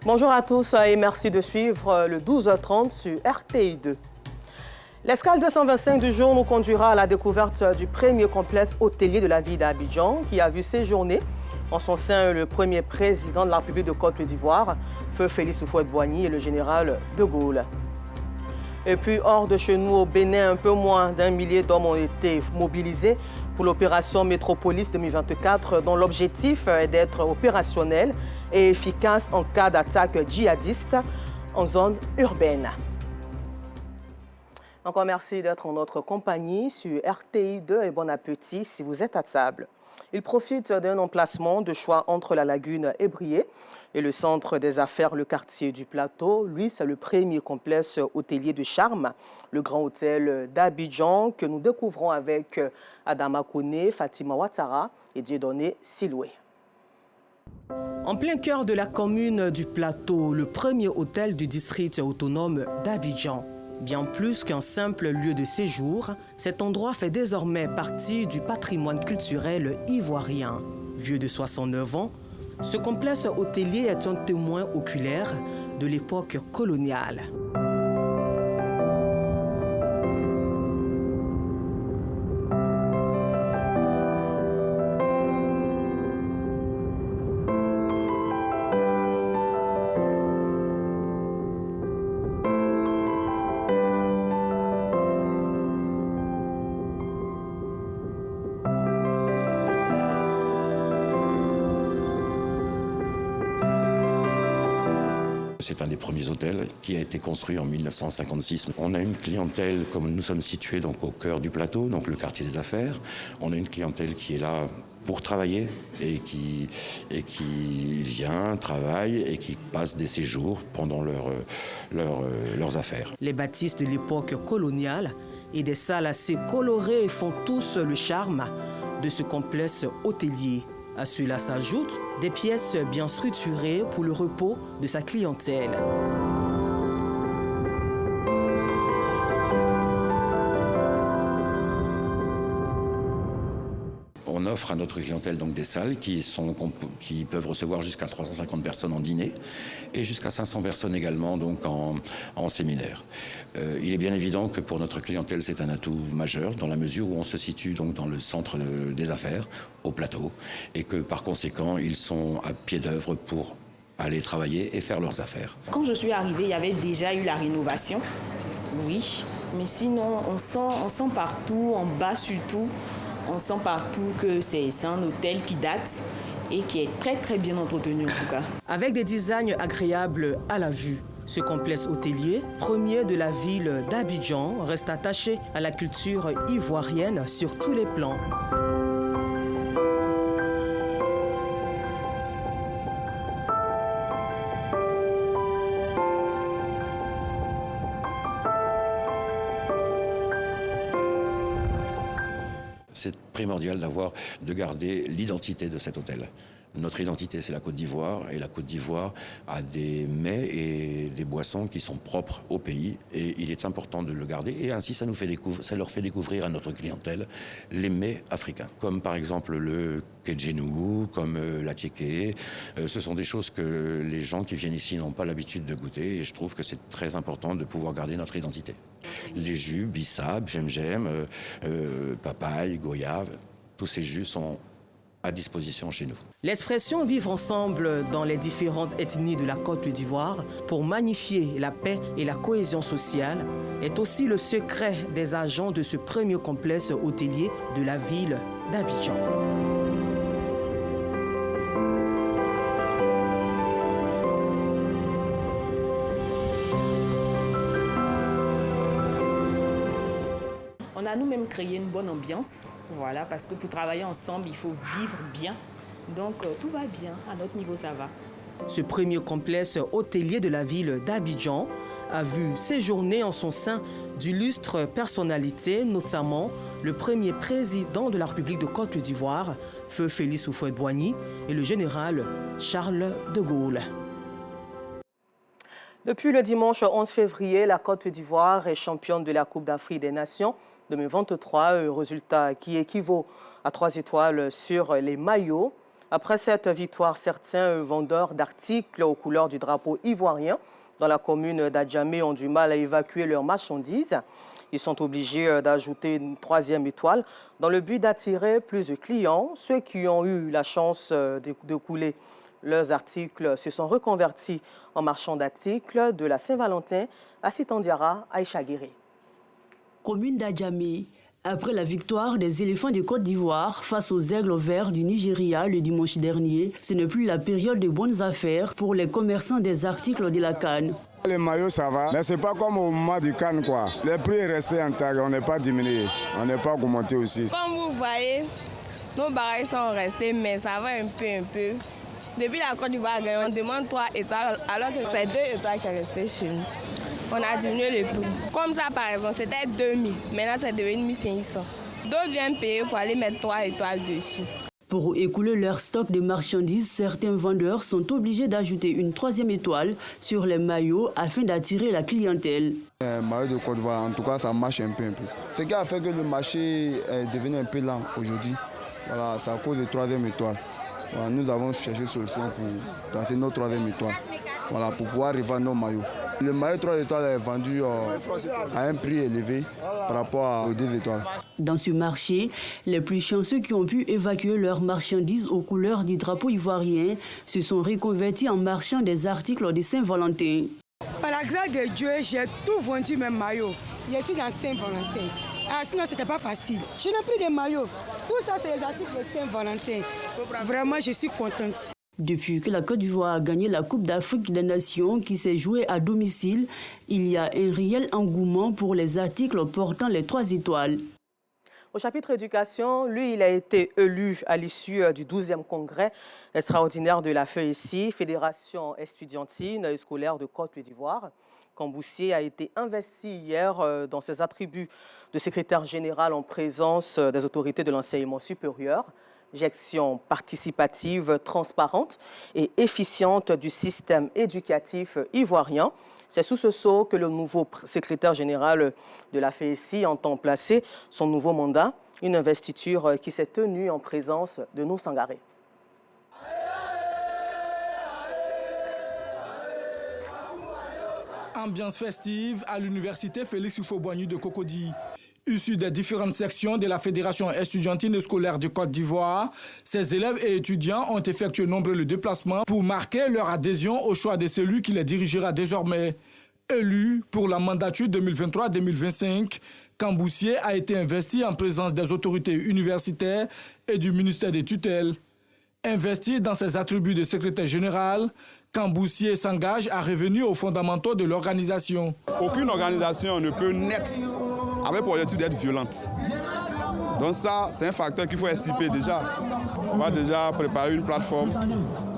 Bonjour à tous et merci de suivre le 12h30 sur RTI2. L'escale 225 du jour nous conduira à la découverte du premier complexe hôtelier de la ville d'Abidjan qui a vu séjourner en son sein le premier président de la République de Côte d'Ivoire, Feu Félix Houphouët-Boigny et le général de Gaulle. Et puis hors de chez nous au Bénin, un peu moins d'1 millier d'hommes ont été mobilisés pour l'opération Métropolis 2024 dont l'objectif est d'être opérationnel et efficace en cas d'attaque djihadiste en zone urbaine. Encore merci d'être en notre compagnie sur RTI2 et bon appétit si vous êtes à table. Il profite d'un emplacement de choix entre la lagune Ébrié et le centre des affaires, le quartier du Plateau. Lui, c'est le premier complexe hôtelier de charme, le Grand Hôtel d'Abidjan, que nous découvrons avec Adama Kone, Fatima Ouattara et Dieudonné Siloué. En plein cœur de la commune du Plateau, le premier hôtel du district autonome d'Abidjan. Bien plus qu'un simple lieu de séjour, cet endroit fait désormais partie du patrimoine culturel ivoirien. Vieux de 69 ans, ce complexe hôtelier est un témoin oculaire de l'époque coloniale. C'est un des premiers hôtels qui a été construit en 1956. On a une clientèle, comme nous sommes situés donc au cœur du plateau, donc le quartier des affaires. On a une clientèle qui est là pour travailler et qui vient, travaille et qui passe des séjours pendant leurs affaires. Les bâtisses de l'époque coloniale et des salles assez colorées font tous le charme de ce complexe hôtelier. À cela s'ajoutent des pièces bien structurées pour le repos de sa clientèle. On offre à notre clientèle donc des salles qui peuvent recevoir jusqu'à 350 personnes en dîner et jusqu'à 500 personnes également donc en séminaire. Il est bien évident que pour notre clientèle c'est un atout majeur dans la mesure où on se situe donc dans le centre des affaires, au plateau, et que par conséquent ils sont à pied d'œuvre pour aller travailler et faire leurs affaires. Quand je suis arrivée, il y avait déjà eu la rénovation, oui, mais sinon on sent partout, en bas surtout, on sent partout que c'est un hôtel qui date et qui est très très bien entretenu en tout cas. Avec des designs agréables à la vue, ce complexe hôtelier, premier de la ville d'Abidjan, reste attaché à la culture ivoirienne sur tous les plans. C'est primordial de garder l'identité de cet hôtel. Notre identité, c'est la Côte d'Ivoire, et la Côte d'Ivoire a des mets et des boissons qui sont propres au pays, et il est important de le garder, et ainsi ça leur fait découvrir à notre clientèle les mets africains, comme par exemple le kedjenou, comme la tiéké. Ce sont des choses que les gens qui viennent ici n'ont pas l'habitude de goûter, et je trouve que c'est très important de pouvoir garder notre identité. Les jus, bissap, djem-djem, papaye, goyave, tous ces jus sont à disposition chez nous. L'expression vivre ensemble dans les différentes ethnies de la Côte d'Ivoire pour magnifier la paix et la cohésion sociale est aussi le secret des agents de ce premier complexe hôtelier de la ville d'Abidjan. On a nous-mêmes créé une bonne ambiance, voilà, parce que pour travailler ensemble, il faut vivre bien. Donc tout va bien, à notre niveau ça va. Ce premier complexe hôtelier de la ville d'Abidjan a vu séjourner en son sein d'illustres personnalités, notamment le premier président de la République de Côte d'Ivoire, Feu Félix Houphouët-Boigny, et le général Charles de Gaulle. Depuis le dimanche 11 février, la Côte d'Ivoire est championne de la Coupe d'Afrique des Nations 2023, résultat qui équivaut à 3 étoiles sur les maillots. Après cette victoire, certains vendeurs d'articles aux couleurs du drapeau ivoirien dans la commune d'Adjamé ont du mal à évacuer leurs marchandises. Ils sont obligés d'ajouter une 3e étoile dans le but d'attirer plus de clients. Ceux qui ont eu la chance de couler leurs articles se sont reconvertis en marchands d'articles de la Saint-Valentin à Sitandiara, Aïcha Guéré. Commune d'Adjamé. Après la victoire des éléphants de Côte d'Ivoire face aux aigles verts du Nigeria le dimanche dernier, ce n'est plus la période de bonnes affaires pour les commerçants des articles de la CAN. Les maillots, ça va, mais c'est pas comme au moment du CAN, quoi. Les prix sont restés intacts, on n'est pas diminué, on n'est pas augmenté aussi. Comme vous voyez, nos barrages sont restés, mais ça va un peu. Depuis la Côte d'Ivoire, on demande 3 étoiles, alors que c'est 2 étoiles qui sont restées chez nous. On a diminué le prix. Comme ça, par exemple, c'était 2000. Maintenant, c'est devenu 1500. D'autres viennent payer pour aller mettre 3 étoiles dessus. Pour écouler leur stock de marchandises, certains vendeurs sont obligés d'ajouter une 3e étoile sur les maillots afin d'attirer la clientèle. Les maillots de Côte d'Ivoire, en tout cas, ça marche un peu. Ce qui a fait que le marché est devenu un peu lent aujourd'hui, voilà, c'est à cause de 3e étoile. Voilà, nous avons cherché une solution pour placer notre 3e étoile, voilà, pour pouvoir revendre nos maillots. Le maillot 3 étoiles est vendu à un prix élevé par rapport aux 2 étoiles. Dans ce marché, les plus chanceux qui ont pu évacuer leurs marchandises aux couleurs du drapeau ivoirien se sont reconvertis en marchands des articles de Saint-Valentin. Par la grâce de Dieu, j'ai tout vendu mes maillots. Je suis dans Saint-Valentin. Sinon, ce n'était pas facile. Je n'ai pris des maillots. Tout ça, c'est les articles de Saint-Valentin. Vraiment, je suis contente. Depuis que la Côte d'Ivoire a gagné la Coupe d'Afrique des Nations qui s'est jouée à domicile, il y a un réel engouement pour les articles portant les 3 étoiles. Au chapitre éducation, lui, il a été élu à l'issue du 12e congrès extraordinaire de la FEICI, Fédération estudiantine et scolaire de Côte d'Ivoire. Camboussier a été investi hier dans ses attributs de secrétaire général en présence des autorités de l'enseignement supérieur. Gestion participative, transparente et efficiente du système éducatif ivoirien. C'est sous ce sceau que le nouveau secrétaire général de la FEICI entend placer son nouveau mandat, une investiture qui s'est tenue en présence de nos Sangaré. Ambiance festive à l'université Félix Houphouët-Boigny de Cocody. Issus des différentes sections de la Fédération estudiantine et scolaire de Côte d'Ivoire, ces élèves et étudiants ont effectué nombreux déplacements pour marquer leur adhésion au choix de celui qui les dirigera désormais. Élu pour la mandature 2023-2025, Camboussier a été investi en présence des autorités universitaires et du ministère des tutelles. Investi dans ses attributs de secrétaire général, Camboussier s'engage à revenir aux fondamentaux de l'organisation. Aucune organisation ne peut naître avec pour objectif d'être violente. Donc ça, c'est un facteur qu'il faut estimer déjà. On va déjà préparer une plateforme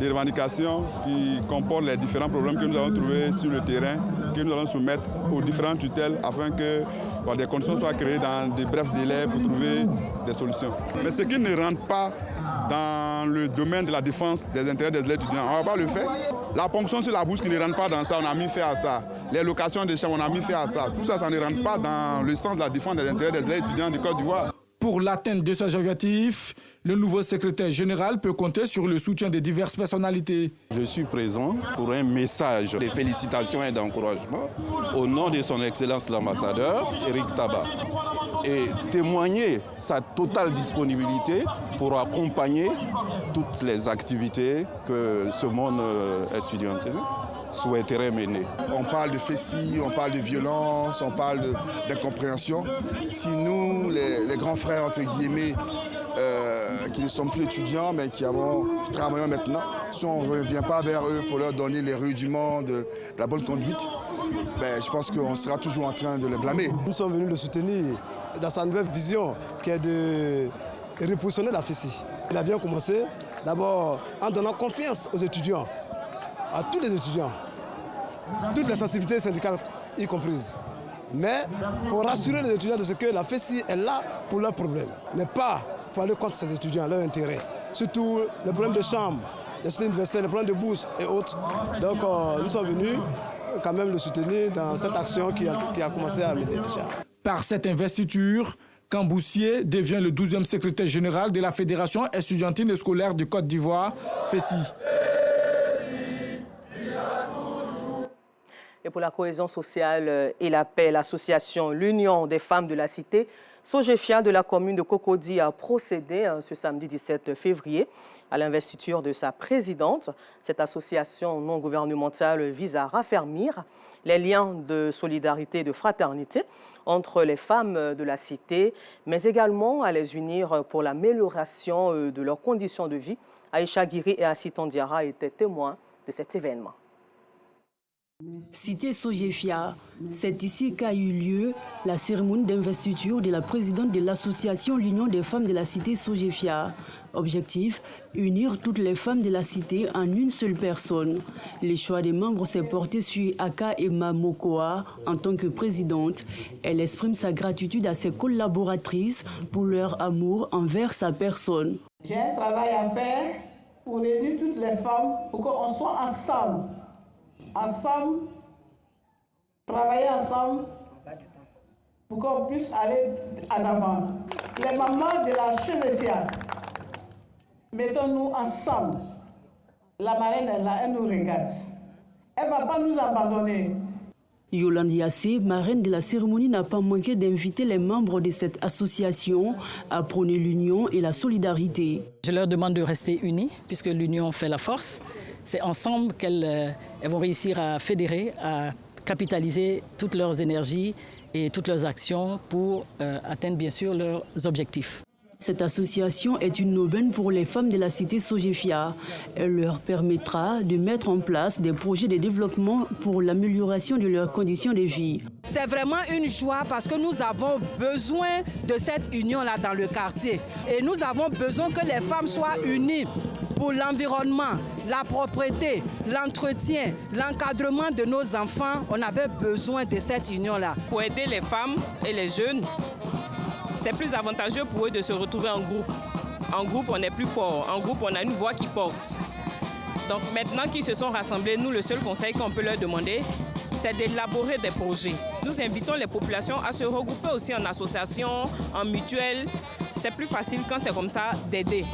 de revendications qui comporte les différents problèmes que nous allons trouver sur le terrain, que nous allons soumettre aux différentes tutelles afin que des conditions soient créées dans de brefs délais pour trouver des solutions. Mais ce qui ne rentre pas dans le domaine de la défense des intérêts des étudiants, on ne va pas le faire. La ponction sur la bourse qui ne rentre pas dans ça, on a mis fait à ça. Les locations des chambres, on a mis fait à ça. Tout ça, ça ne rentre pas dans le sens de la défense des intérêts des étudiants du Côte d'Ivoire. Pour l'atteinte de ces objectifs, le nouveau secrétaire général peut compter sur le soutien de diverses personnalités. Je suis présent pour un message de félicitations et d'encouragement au nom de son Excellence l'ambassadeur Éric Tabar et témoigner sa totale disponibilité pour accompagner toutes les activités que ce monde estudiantin souhaiterait mener. On parle de FEICI, on parle de violence, on parle d'incompréhension. Si nous, les grands frères, entre guillemets, qui ne sont plus étudiants, mais qui travaillons maintenant, si on ne revient pas vers eux pour leur donner les rudiments de la bonne conduite, je pense qu'on sera toujours en train de les blâmer. Nous sommes venus le soutenir dans sa nouvelle vision qui est de repositionner la FEICI. Il a bien commencé, d'abord en donnant confiance aux étudiants, à tous les étudiants, toutes les sensibilités syndicales y comprises. Mais pour rassurer les étudiants de ce que la FEICI est là pour leurs problèmes, mais pas pour aller contre ces étudiants, leurs intérêts. Surtout les problèmes de chambre, les systèmes universels, les problèmes de bourse et autres. Donc nous sommes venus quand même le soutenir dans cette action qui a commencé à mener déjà. Par cette investiture, Camboussier devient le 12e secrétaire général de la Fédération estudiantine et scolaire de Côte d'Ivoire, FESI. Et pour la cohésion sociale et la paix, l'association L'Union des femmes de la cité Sogefia de la commune de Cocody a procédé ce samedi 17 février à l'investiture de sa présidente. Cette association non gouvernementale vise à raffermir les liens de solidarité et de fraternité entre les femmes de la cité, mais également à les unir pour l'amélioration de leurs conditions de vie. Aïcha Guiri et Assitan Diarra étaient témoins de cet événement. Cité Sogefia, c'est ici qu'a eu lieu la cérémonie d'investiture de la présidente de l'association L'Union des femmes de la cité Sogefia. Objectif, unir toutes les femmes de la cité en une seule personne. Le choix des membres s'est porté sur Aka Emma Mokoa en tant que présidente. Elle exprime sa gratitude à ses collaboratrices pour leur amour envers sa personne. J'ai un travail à faire pour réunir toutes les femmes, pour qu'on soit ensemble. Ensemble, travailler ensemble pour qu'on puisse aller en avant. Les mamans de la Sogefia, mettons-nous ensemble. La marraine est là, elle nous regarde. Elle ne va pas nous abandonner. Yolande Yassé, marraine de la cérémonie, n'a pas manqué d'inviter les membres de cette association à prôner l'union et la solidarité. Je leur demande de rester unis, puisque l'union fait la force. C'est ensemble qu'elles vont réussir à fédérer, à capitaliser toutes leurs énergies et toutes leurs actions pour atteindre bien sûr leurs objectifs. Cette association est une aubaine pour les femmes de la cité Sogefia. Elle leur permettra de mettre en place des projets de développement pour l'amélioration de leurs conditions de vie. C'est vraiment une joie parce que nous avons besoin de cette union-là dans le quartier. Et nous avons besoin que les femmes soient unies pour l'environnement, la propreté, l'entretien, l'encadrement de nos enfants. On avait besoin de cette union-là. Pour aider les femmes et les jeunes, c'est plus avantageux pour eux de se retrouver en groupe. En groupe, on est plus fort. En groupe, on a une voix qui porte. Donc maintenant qu'ils se sont rassemblés, nous, le seul conseil qu'on peut leur demander, c'est d'élaborer des projets. Nous invitons les populations à se regrouper aussi en association, en mutuelle. C'est plus facile quand c'est comme ça d'aider.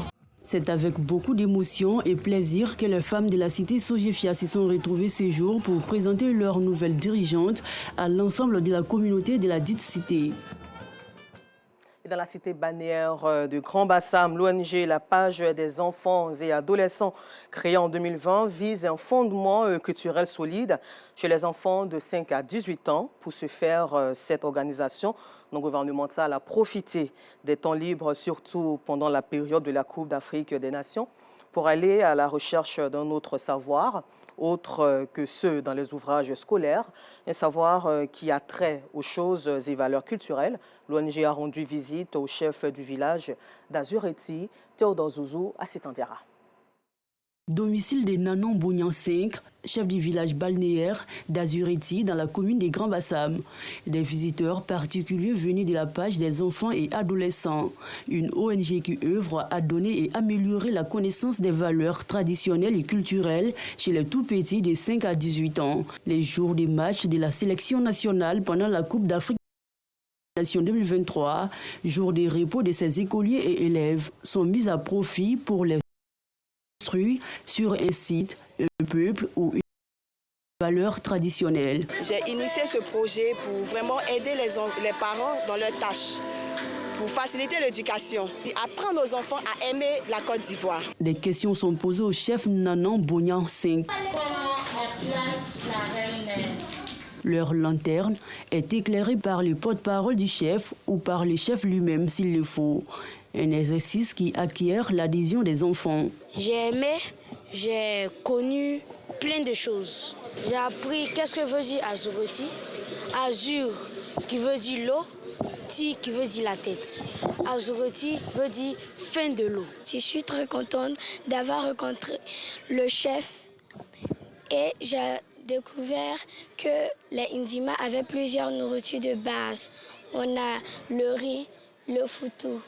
C'est avec beaucoup d'émotion et plaisir que les femmes de la cité Sogefia se sont retrouvées ce jour pour présenter leur nouvelle dirigeante à l'ensemble de la communauté de la dite cité. Et dans la cité balnéaire de Grand Bassam, l'ONG La Page des enfants et adolescents, créée en 2020, vise un fondement culturel solide chez les enfants de 5 à 18 ans. Pour ce faire, cette organisation non gouvernementale a profité des temps libres, surtout pendant la période de la Coupe d'Afrique des Nations, pour aller à la recherche d'un autre savoir, autre que ceux dans les ouvrages scolaires, un savoir qui a trait aux choses et valeurs culturelles. L'ONG a rendu visite au chef du village d'Azureti, Théodore Zouzou, à Assitan Diarra. Domicile de Nanon Bougnan 5, chef du village balnéaire d'Azureti dans la commune des Grands Bassam. Des visiteurs particuliers venus de la Page des enfants et adolescents, une ONG qui œuvre à donner et améliorer la connaissance des valeurs traditionnelles et culturelles chez les tout-petits de 5 à 18 ans. Les jours des matchs de la sélection nationale pendant la Coupe d'Afrique 2023, jour de repos de ces écoliers et élèves, sont mis à profit pour les instruire sur un site, un peuple ou une valeur traditionnelle. J'ai initié ce projet pour vraiment aider les parents dans leurs tâches, pour faciliter l'éducation et apprendre aux enfants à aimer la Côte d'Ivoire. Des questions sont posées au chef Nanon Bougnan 5. Leur lanterne est éclairée par le porte-parole du chef ou par le chef lui-même s'il le faut. Un exercice qui acquiert l'adhésion des enfants. J'ai aimé, j'ai connu plein de choses. J'ai appris qu'est-ce que veut dire Azureti. Azur qui veut dire l'eau, Ti qui veut dire la tête. Azureti veut dire fin de l'eau. Je suis très contente d'avoir rencontré le chef et j'ai découvert que les Indima avaient plusieurs nourritures de base. On a le riz, le foutou.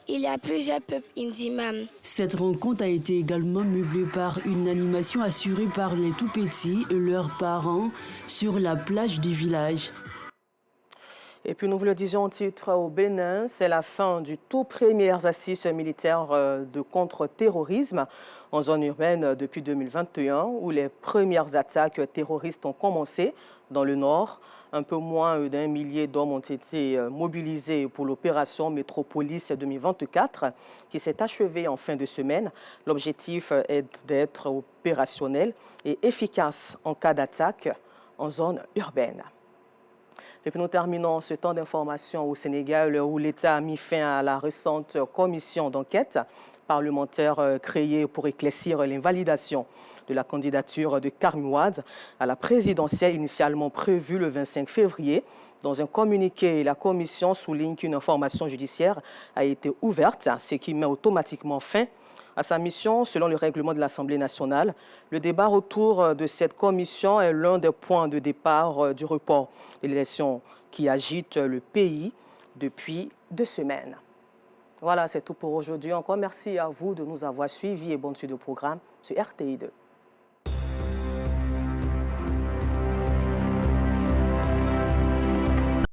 Il y a plusieurs peuples Indima. Cette rencontre a été également meublée par une animation assurée par les tout-petits et leurs parents sur la plage du village. Et puis nous vous le disions en titre au Bénin, c'est la fin du tout premier exercice militaire de contre-terrorisme en zone urbaine depuis 2021 où les premières attaques terroristes ont commencé dans le nord. Un peu moins d'1 millier d'hommes ont été mobilisés pour l'opération Métropolis 2024 qui s'est achevée en fin de semaine. L'objectif est d'être opérationnel et efficace en cas d'attaque en zone urbaine. Et puis nous terminons ce temps d'information au Sénégal où l'État a mis fin à la récente commission d'enquête parlementaire créée pour éclaircir l'invalidation de la candidature de Karim Wade à la présidentielle initialement prévue le 25 février. Dans un communiqué, la commission souligne qu'une information judiciaire a été ouverte, ce qui met automatiquement fin à sa mission selon le règlement de l'Assemblée nationale. Le débat autour de cette commission est l'un des points de départ du report de l'élection qui agite le pays depuis 2 semaines. Voilà, c'est tout pour aujourd'hui. Encore merci à vous de nous avoir suivis et bonne suite de programme sur RTI2.